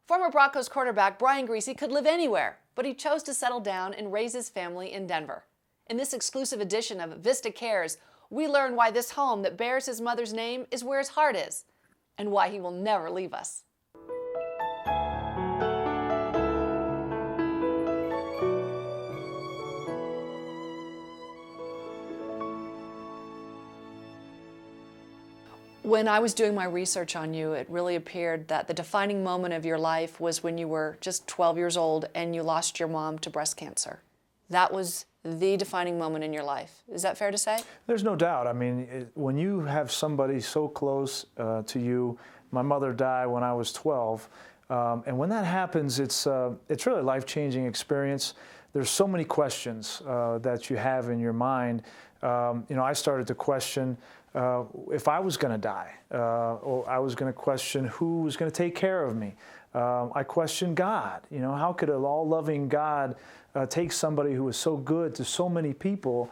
Former Broncos quarterback Brian Griese could live anywhere, but he chose to settle down and raise his family in Denver. In this exclusive edition of Vista Cares, we learn why this home that bears his mother's name is where his heart is, and why he will never leave us. When I was doing my research on you, it really appeared that the defining moment of your life was when you were just 12 years old and you lost your mom to breast cancer. That was the defining moment in your life. Is that fair to say? There's no doubt. I mean, when you have somebody so close to you, my mother died when I was 12, and when that happens, it's really a life-changing experience. There's so many questions that you have in your mind. I started to question if I was going to die, or I was going to question who was going to take care of me. I questioned God. How could an all-loving God take somebody who was so good to so many people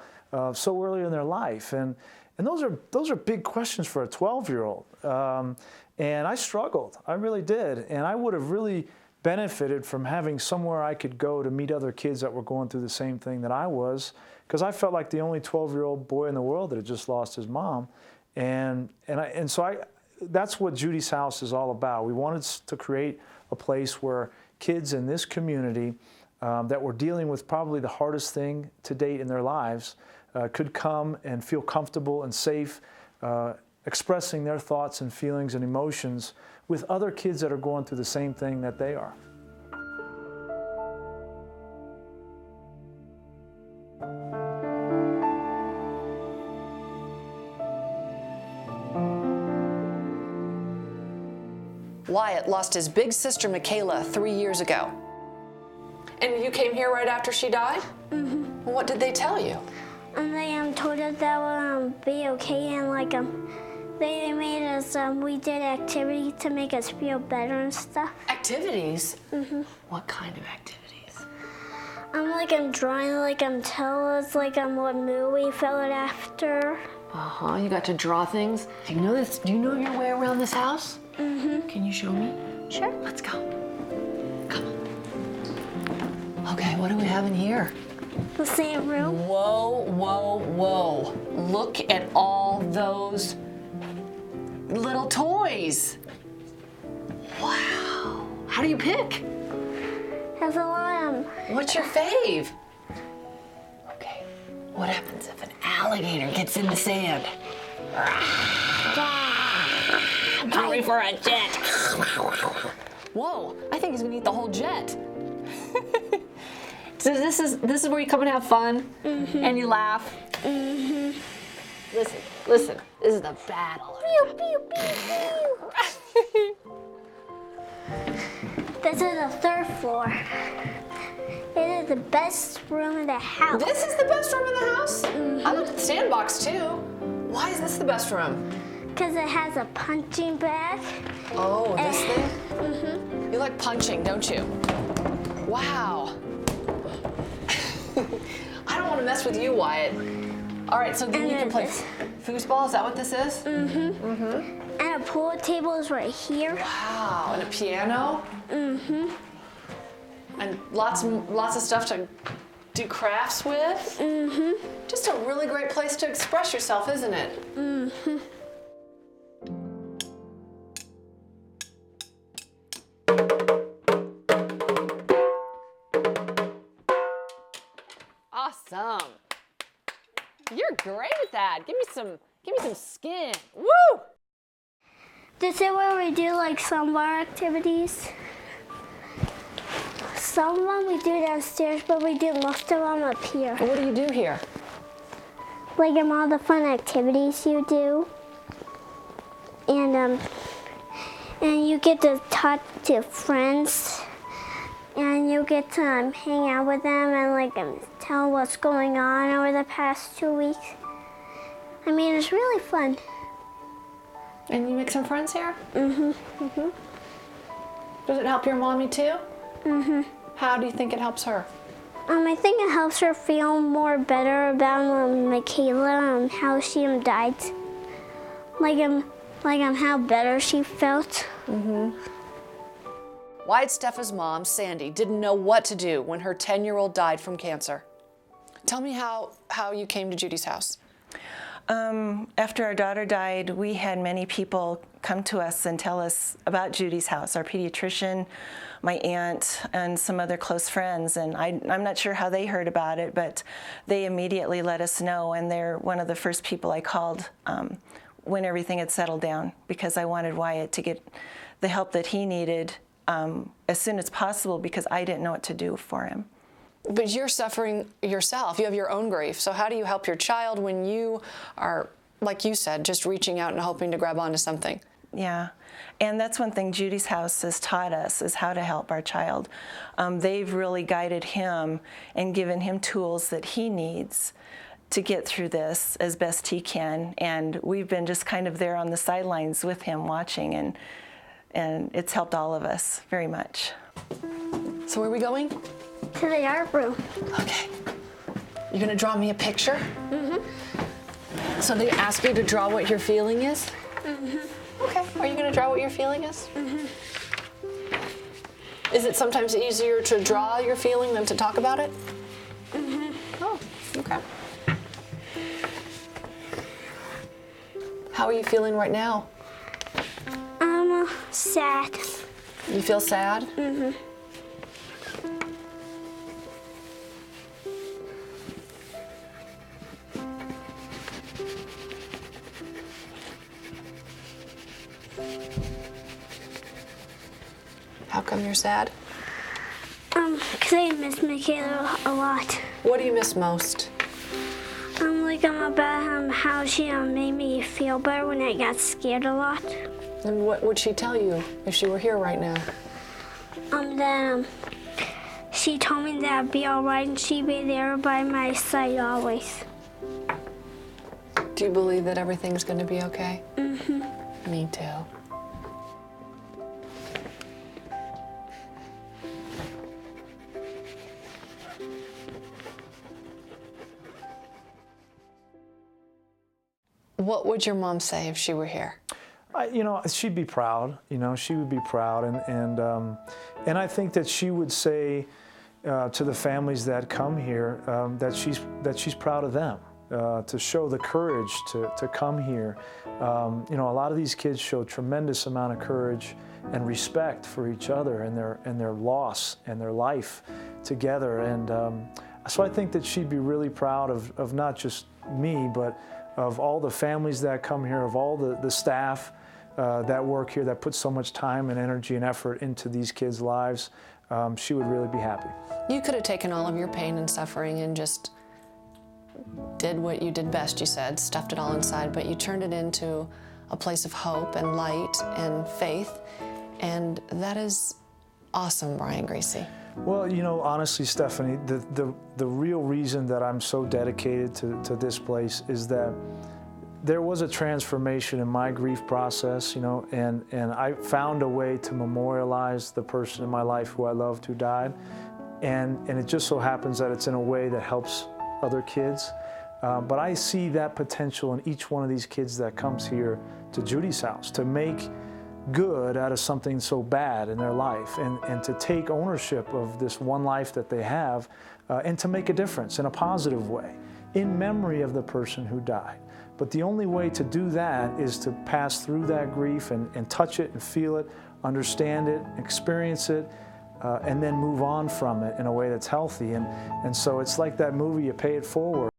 so early in their life? And those are big questions for a 12-year-old. And I struggled. I really did. And I would have really benefited from having somewhere I could go to meet other kids that were going through the same thing that I was, because I felt like the only 12-year-old boy in the world that had just lost his mom. So that's what Judi's House is all about. We wanted to create a place where kids in this community that were dealing with probably the hardest thing to date in their lives could come and feel comfortable and safe, expressing their thoughts and feelings and emotions with other kids that are going through the same thing that they are. Wyatt lost his big sister Michaela 3 years ago. And you came here right after she died? Mm-hmm. Well, what did they tell you? And they told us that would be okay, and they made us, we did activities to make us feel better and stuff. Activities? Mm-hmm. What kind of activities? I'm drawing, tell us, what movie we felt after. Uh-huh, you got to draw things. Do you know this? Do you know your way around this house? Mm-hmm. Can you show me? Sure. Let's go. Come on. Okay, what do we have in here? The same room. Whoa, whoa, whoa. Look at all those little toys. Wow. How do you pick? There's a lot of them. What's your fave? Okay. What happens if an alligator gets in the sand? Hurry for a jet. Whoa, I think he's gonna eat the whole jet. So this is where you come and have fun, mm-hmm. and you laugh. Mm-hmm. Listen, this is the battle. Pew, pew, pew, pew. This is the third floor. It is the best room in the house. This is the best room in the house? Mm-hmm. I looked at the sandbox too. Why is this the best room? Because it has a punching bag. Oh, this thing? Mm-hmm. You like punching, don't you? Wow. I don't want to mess with you, Wyatt. All right, so then you can play foosball. Is that what this is? Mm-hmm. Mm-hmm. And a pool table is right here. Wow, and a piano? Mm-hmm. And lots of stuff to do crafts with? Mm-hmm. Just a really great place to express yourself, isn't it? Mm-hmm. Awesome. You're great at that. Give me some skin. Woo! This is where we do some of our activities. Some of them we do downstairs, but we do most of them up here. What do you do here? All the fun activities you do. And you get to talk to friends. And you get to hang out with them and tell what's going on over the past 2 weeks. I mean, it's really fun. And you make some friends here? Mm-hmm. Mm-hmm. Does it help your mommy too? Mm-hmm. How do you think it helps her? I think it helps her feel more better about Michaela and how she died. How better she felt. Mm-hmm. Wyatt Steffa's mom, Sandy, didn't know what to do when her 10-year-old died from cancer. Tell me how you came to Judi's house. After our daughter died, we had many people come to us and tell us about Judi's house, our pediatrician, my aunt, and some other close friends. And I'm not sure how they heard about it, but they immediately let us know, and they're one of the first people I called when everything had settled down, because I wanted Wyatt to get the help that he needed as soon as possible, because I didn't know what to do for him. But you're suffering yourself. You have your own grief. So how do you help your child when you are, like you said, just reaching out and hoping to grab onto something? Yeah, and that's one thing Judi's house has taught us, is how to help our child. They've really guided him and given him tools that he needs to get through this as best he can. And we've been just kind of there on the sidelines with him watching, and it's helped all of us very much. So where are we going? To the art room. Okay. You're gonna draw me a picture? Mm-hmm. So they ask you to draw what your feeling is? Mm-hmm. Okay. Are you gonna draw what your feeling is? Mm-hmm. Is it sometimes easier to draw your feeling than to talk about it? Mm-hmm. Oh, okay. How are you feeling right now? I'm sad. You feel sad? Mm-hmm. How come you're sad? 'Cause I miss Michaela a lot. What do you miss most? I'm about how she made me feel better when I got scared a lot. And what would she tell you if she were here right now? Then she told me that I'd be all right and she'd be there by my side always. Do you believe that everything's going to be okay? Mm-hmm. Me too. What would your mom say if she were here? She'd be proud. She would be proud, and I think that she would say to the families that come here that she's proud of them, to show the courage to come here. A lot of these kids show tremendous amount of courage and respect for each other and their loss and their life together, and so I think that she'd be really proud of not just me, but of all the families that come here, of all the staff that work here, that put so much time and energy and effort into these kids' lives. She would really be happy. You could have taken all of your pain and suffering and just did what you did best, you said, stuffed it all inside, but you turned it into a place of hope and light and faith, and that is awesome, Brian Griese. Well, honestly, Stephanie, the real reason that I'm so dedicated to this place is that there was a transformation in my grief process, and I found a way to memorialize the person in my life who I loved who died, and it just so happens that it's in a way that helps other kids. But I see that potential in each one of these kids that comes here to Judi's house to make good out of something so bad in their life, and to take ownership of this one life that they have, and to make a difference in a positive way in memory of the person who died. But the only way to do that is to pass through that grief and touch it and feel it, understand it, experience it, and then move on from it in a way that's healthy. And so it's like that movie, You Pay It Forward.